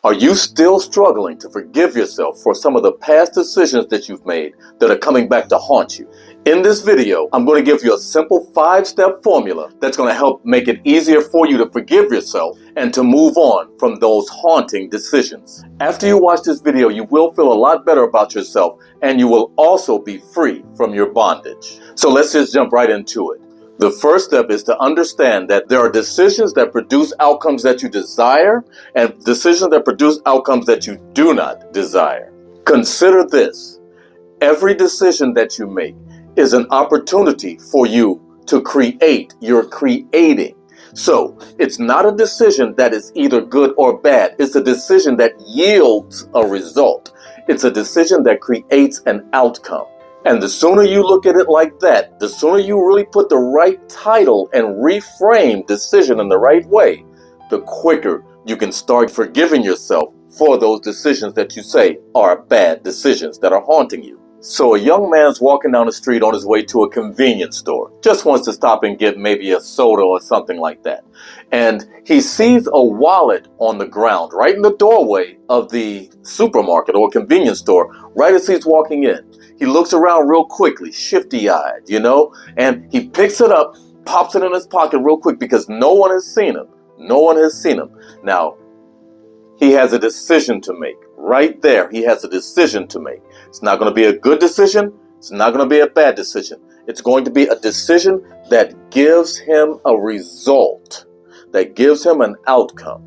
Are you still struggling to forgive yourself for some of the past decisions that you've made that are coming back to haunt you? In this video, I'm going to give you a simple 5-step formula that's going to help make it easier for you to forgive yourself and to move on from those haunting decisions. After you watch this video, you will feel a lot better about yourself, and you will also be free from your bondage. So let's just jump right into it. The first step is to understand that there are decisions that produce outcomes that you desire and decisions that produce outcomes that you do not desire. Consider this. Every decision that you make is an opportunity for you to create. You're creating. So it's not a decision that is either good or bad. It's a decision that yields a result. It's a decision that creates an outcome. And the sooner you look at it like that, the sooner you really put the right title and reframe decision in the right way, the quicker you can start forgiving yourself for those decisions that you say are bad decisions that are haunting you. So a young man's walking down the street on his way to a convenience store, just wants to stop and get maybe a soda or something like that. And he sees a wallet on the ground right in the doorway of the supermarket or convenience store right as he's walking in. He looks around real quickly, shifty-eyed, and he picks it up, pops it in his pocket real quick because no one has seen him. No one has seen him. Now, he has a decision to make. Right there, he has a decision to make. It's not going to be a good decision. It's not going to be a bad decision. It's going to be a decision that gives him a result, that gives him an outcome.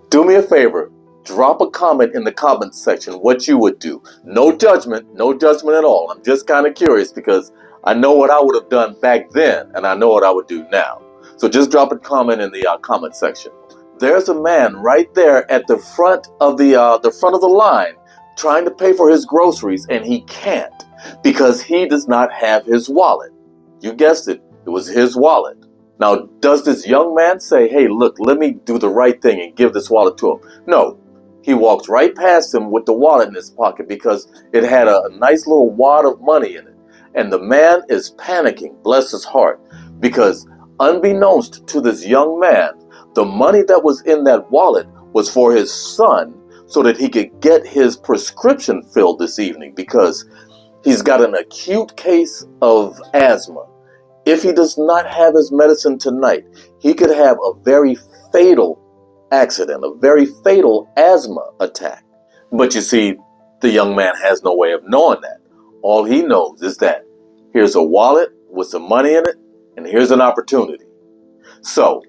Do me a favor. Drop a comment in the comment section what you would do. No judgment at all. I'm just kind of curious because I know what I would have done back then and I know what I would do now. So just drop a comment in the comment section. There's a man right there at the front of the line trying to pay for his groceries, and he can't because he does not have his wallet. You guessed it. It was his wallet. Now, does this young man say, hey, look, let me do the right thing and give this wallet to him? No. He walks right past him with the wallet in his pocket because it had a nice little wad of money in it. And the man is panicking, bless his heart, because unbeknownst to this young man, the money that was in that wallet was for his son so that he could get his prescription filled this evening because he's got an acute case of asthma. If he does not have his medicine tonight, he could have a very fatal accident, a very fatal asthma attack. But you see, the young man has no way of knowing that. All he knows is that here's a wallet with some money in it, and here's an opportunity. So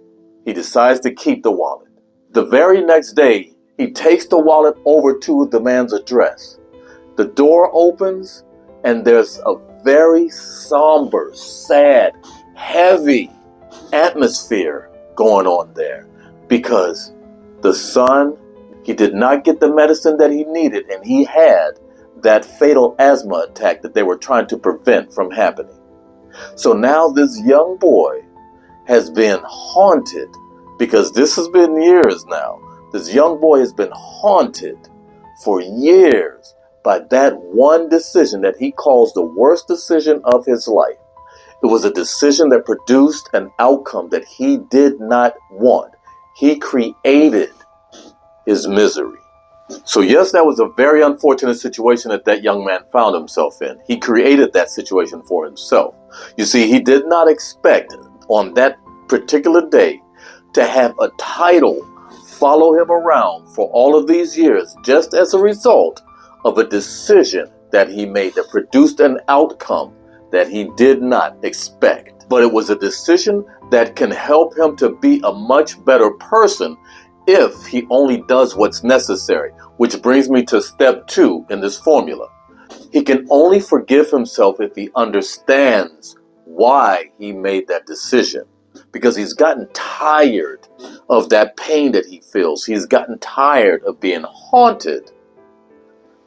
he decides to keep the wallet. The very next day, he takes the wallet over to the man's address. The door opens, and there's a very somber, sad, heavy atmosphere going on there. Because the son, he did not get the medicine that he needed, and he had that fatal asthma attack that they were trying to prevent from happening. So now this young boy has been haunted, because this has been years now. This young boy has been haunted for years by that one decision that he calls the worst decision of his life. It was a decision that produced an outcome that he did not want. He created his misery. So yes, that was a very unfortunate situation that young man found himself in. He created that situation for himself. You see, he did not expect on that particular day to have a title follow him around for all of these years just as a result of a decision that he made that produced an outcome that he did not expect. But it was a decision that can help him to be a much better person if he only does what's necessary, which brings me to step 2 in this formula. He can only forgive himself if he understands why he made that decision, because he's gotten tired of that pain that he feels. He's gotten tired of being haunted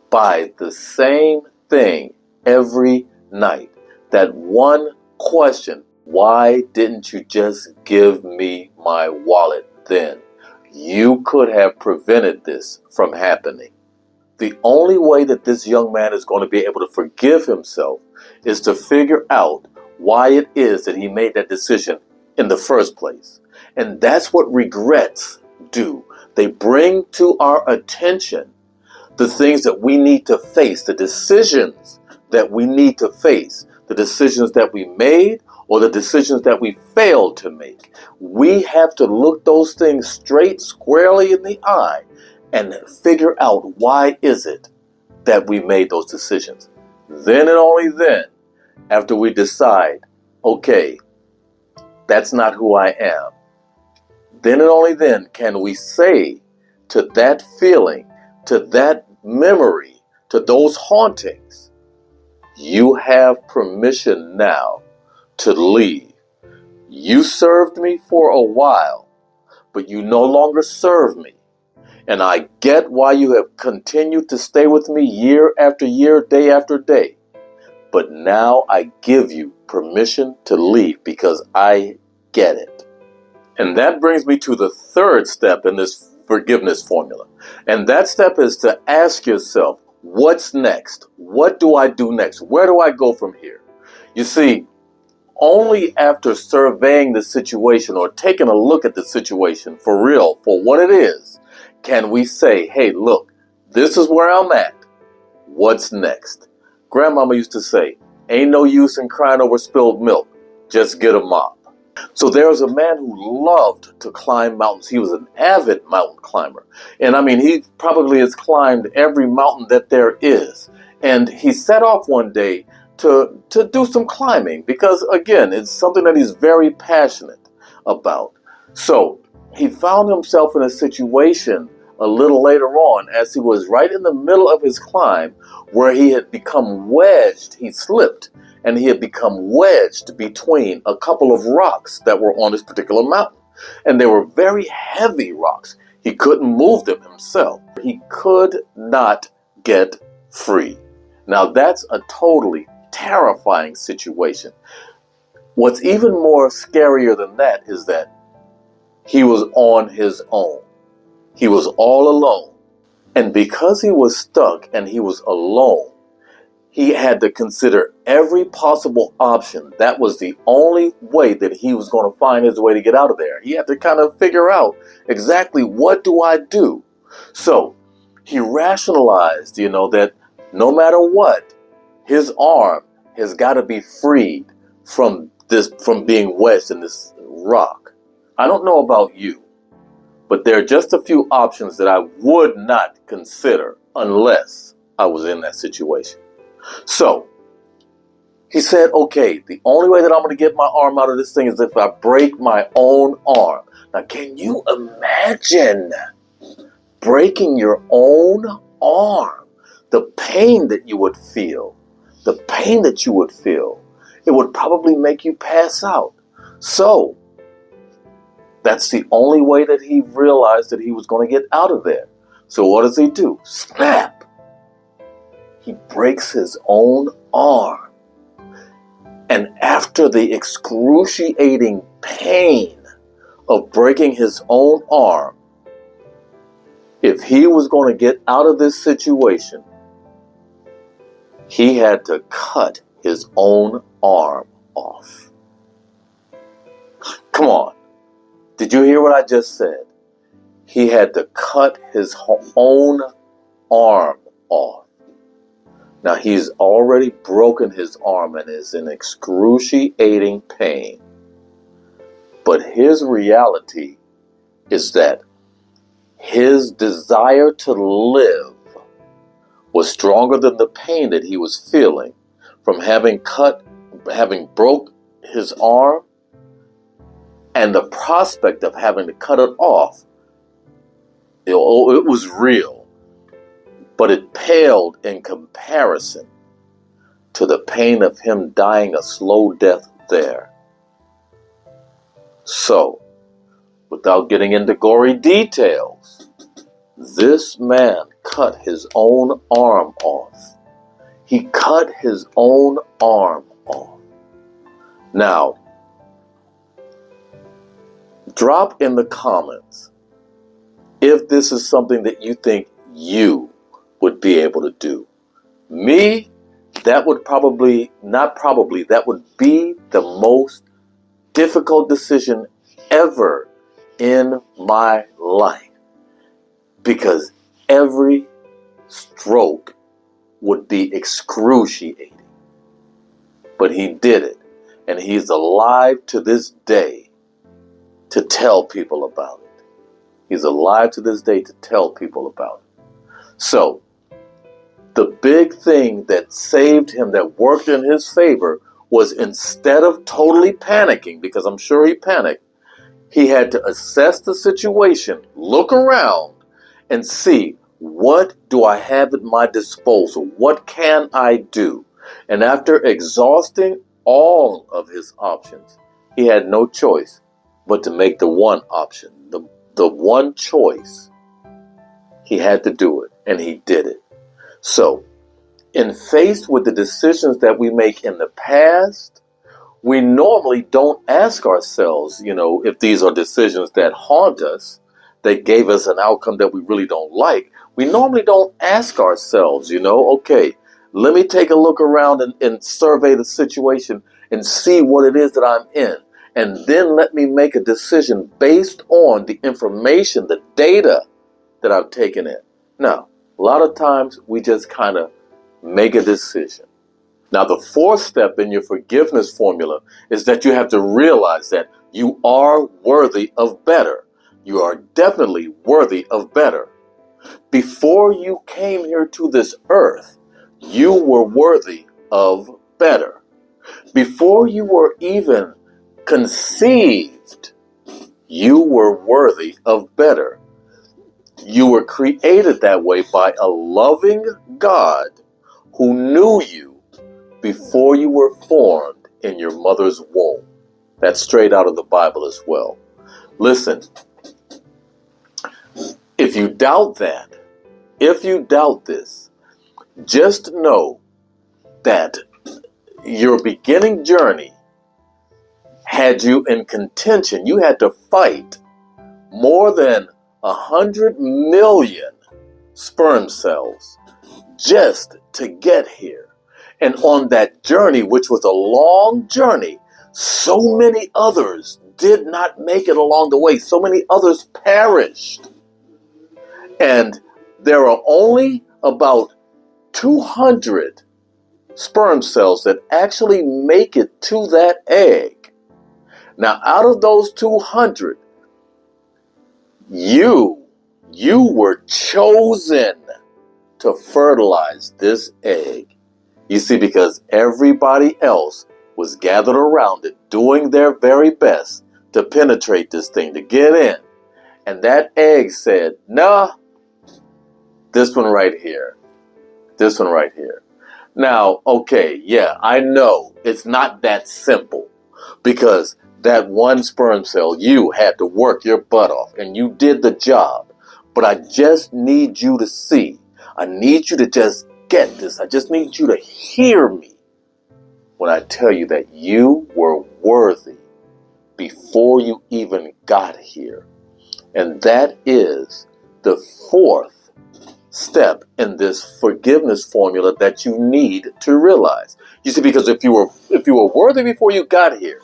by the same thing every night. That one question, why didn't you just give me my wallet then? You could have prevented this from happening. The only way that this young man is going to be able to forgive himself is to figure out why it is that he made that decision in the first place. And that's what regrets do. They bring to our attention the things that we need to face, the decisions that we need to face, the decisions that we made or the decisions that we failed to make. We have to look those things straight, squarely in the eye and figure out why is it that we made those decisions. Then and only then, after we decide, okay, that's not who I am, then and only then can we say to that feeling, to that memory, to those hauntings, you have permission now to leave. You served me for a while, but you no longer serve me. And I get why you have continued to stay with me year after year, day after day. But now I give you permission to leave because I get it. And that brings me to the third step in this forgiveness formula. And that step is to ask yourself, what's next? What do I do next? Where do I go from here? You see, only after surveying the situation or taking a look at the situation for real, for what it is, can we say, hey, look, this is where I'm at. What's next? Grandmama used to say, ain't no use in crying over spilled milk. Just get a mop. So there was a man who loved to climb mountains. He was an avid mountain climber. And I mean, he probably has climbed every mountain that there is. And he set off one day to do some climbing because, again, it's something that he's very passionate about. So he found himself in a situation a little later on as he was right in the middle of his climb where he had become wedged. He slipped and he had become wedged between a couple of rocks that were on this particular mountain. And they were very heavy rocks. He couldn't move them himself. He could not get free. Now that's a totally terrifying situation. What's even more scarier than that is that he was on his own. He was all alone. And because he was stuck and he was alone, he had to consider every possible option. That was the only way that he was going to find his way to get out of there. He had to kind of figure out exactly, what do I do? So he rationalized, that no matter what, his arm has got to be freed from being wedged in this rock. I don't know about you, but there are just a few options that I would not consider unless I was in that situation. So he said, okay, the only way that I'm going to get my arm out of this thing is if I break my own arm. Now, can you imagine breaking your own arm? The pain that you would feel. The pain that you would feel. It would probably make you pass out. So that's the only way that he realized that he was going to get out of there. So what does he do? Snap! He breaks his own arm. And after the excruciating pain of breaking his own arm, if he was going to get out of this situation, he had to cut his own arm off. Come on. Did you hear what I just said? He had to cut his own arm off. Now, he's already broken his arm and is in excruciating pain. But his reality is that his desire to live was stronger than the pain that he was feeling from having broke his arm, and the prospect of having to cut it off. It was real, but it paled in comparison to the pain of him dying a slow death there. So, without getting into gory details, this man cut his own arm off. He cut his own arm off. Now, drop in the comments if this is something that you think you would be able to do. Me, that would that would be the most difficult decision ever in my life. because every stroke would be excruciating. But he did it, and he's alive to this day to tell people about it. He's alive to this day to tell people about it. So, the big thing that saved him, that worked in his favor, was instead of totally panicking, because I'm sure he panicked, he had to assess the situation, look around, and see, what do I have at my disposal? What can I do? And after exhausting all of his options, he had no choice but to make the one option, the one choice. He had to do it, and he did it. So, in faced with the decisions that we make in the past, we normally don't ask ourselves, if these are decisions that haunt us, that gave us an outcome that we really don't like. We normally don't ask ourselves, okay, let me take a look around and survey the situation and see what it is that I'm in. And then let me make a decision based on the information, the data that I've taken in. Now, a lot of times we just kind of make a decision. Now, the fourth step in your forgiveness formula is that you have to realize that you are worthy of better. You are definitely worthy of better. Before you came here to this earth, you were worthy of better. Before you were even conceived, you were worthy of better. You were created that way by a loving God who knew you before you were formed in your mother's womb. That's straight out of the Bible as well. Listen, if you doubt that, if you doubt this, just know that your beginning journey had you in contention. You had to fight more than 100 million sperm cells just to get here. And on that journey, which was a long journey, so many others did not make it along the way. So many others perished. And there are only about 200 sperm cells that actually make it to that egg. Now, out of those 200, you were chosen to fertilize this egg. You see, because everybody else was gathered around it, doing their very best to penetrate this thing, to get in. And that egg said, nah, this one right here. This one right here. Now, okay, yeah, I know it's not that simple, because that one sperm cell, you had to work your butt off and you did the job. But I just need you to see. I need you to just get this. I just need you to hear me when I tell you that you were worthy before you even got here. And that is the fourth step in this forgiveness formula that you need to realize. You see, because if you were worthy before you got here,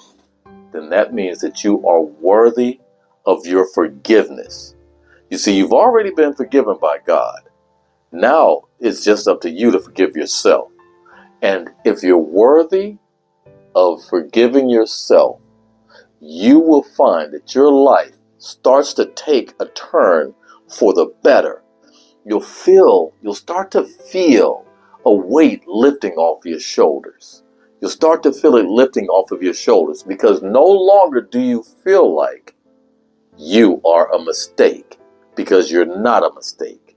then that means that you are worthy of your forgiveness. You see, you've already been forgiven by God. Now it's just up to you to forgive yourself. And if you're worthy of forgiving yourself, you will find that your life starts to take a turn for the better. You'll start to feel a weight lifting off your shoulders. You'll start to feel it lifting off of your shoulders, because no longer do you feel like you are a mistake, because you're not a mistake.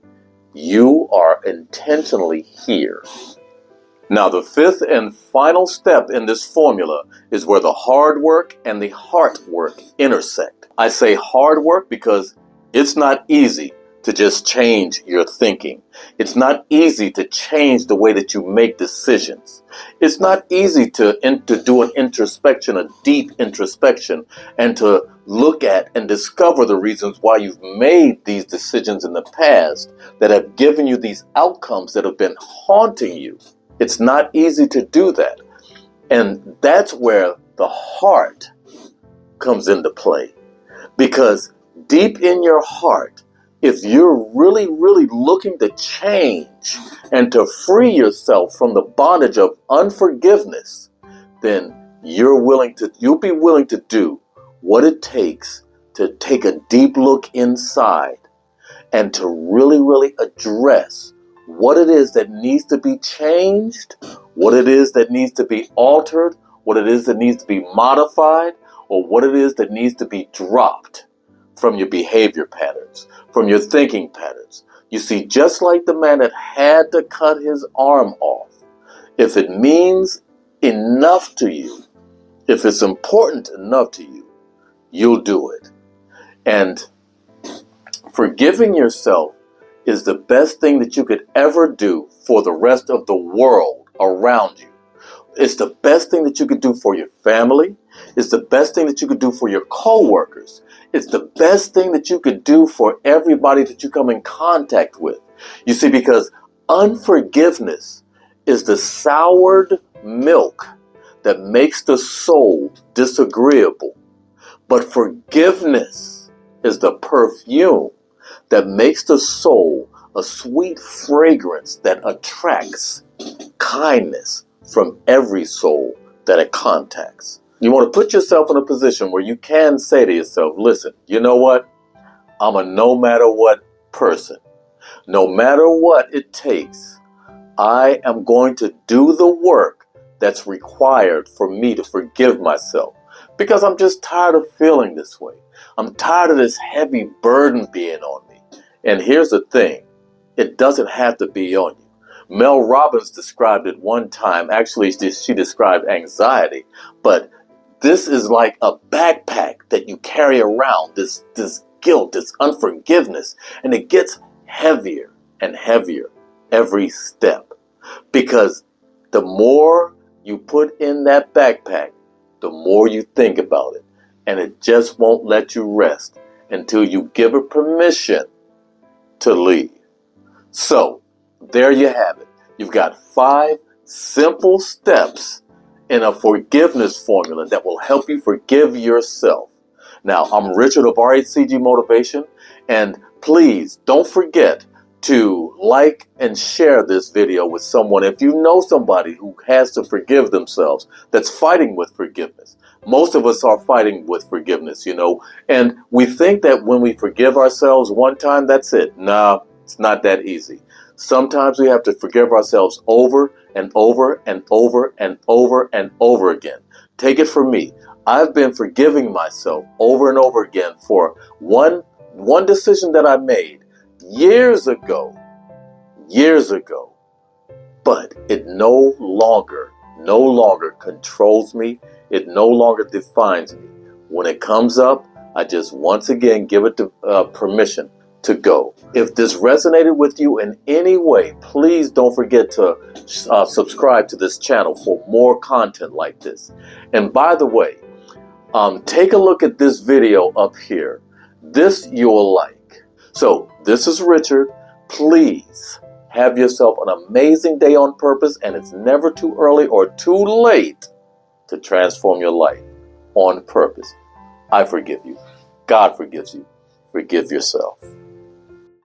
You are intentionally here. Now, the fifth and final step in this formula is where the hard work and the heart work intersect. I say hard work because it's not easy to just change your thinking. It's not easy to change the way that you make decisions. It's not easy to do an introspection, a deep introspection, and to look at and discover the reasons why you've made these decisions in the past that have given you these outcomes that have been haunting you. It's not easy to do that. And that's where the heart comes into play. Because deep in your heart if you're really, really looking to change and to free yourself from the bondage of unforgiveness, then you'll be willing to do what it takes to take a deep look inside and to really, really address what it is that needs to be changed, what it is that needs to be altered, what it is that needs to be modified, or what it is that needs to be dropped from your behavior patterns, from your thinking patterns. You see, just like the man that had to cut his arm off, if it means enough to you, if it's important enough to you, you'll do it. And forgiving yourself is the best thing that you could ever do for the rest of the world around you. It's the best thing that you could do for your family. It's the best thing that you could do for your coworkers. It's the best thing that you could do for everybody that you come in contact with. You see, because unforgiveness is the soured milk that makes the soul disagreeable. But forgiveness is the perfume that makes the soul a sweet fragrance that attracts kindness from every soul that it contacts. You want to put yourself in a position where you can say to yourself, listen, you know what? I'm a no matter what person. No matter what it takes, I am going to do the work that's required for me to forgive myself, because I'm just tired of feeling this way. I'm tired of this heavy burden being on me. And here's the thing, it doesn't have to be on you. Mel Robbins described it one time. Actually, she described anxiety, but this is like a backpack that you carry around, this guilt, this unforgiveness, and it gets heavier and heavier every step, because the more you put in that backpack, the more you think about it, and it just won't let you rest until you give it permission to leave. So there you have it. You've got 5 simple steps in a forgiveness formula that will help you forgive yourself. Now, I'm Richard of RHCG Motivation, and please don't forget to like and share this video with someone if you know somebody who has to forgive themselves, that's fighting with forgiveness. Most of us are fighting with forgiveness, and we think that when we forgive ourselves one time, that's it. No, it's not that easy. Sometimes we have to forgive ourselves over and over and over and over and over again. Take it from me. I've been forgiving myself over and over again for one decision that I made years ago, but it no longer controls me. It no longer defines me. When it comes up, I just once again give it permission to go. If this resonated with you in any way, please don't forget to subscribe to this channel for more content like this. And by the way, take a look at this video up here. This you'll like. So this is Richard. Please have yourself an amazing day on purpose, and it's never too early or too late to transform your life on purpose. I forgive you. God forgives you. Forgive yourself.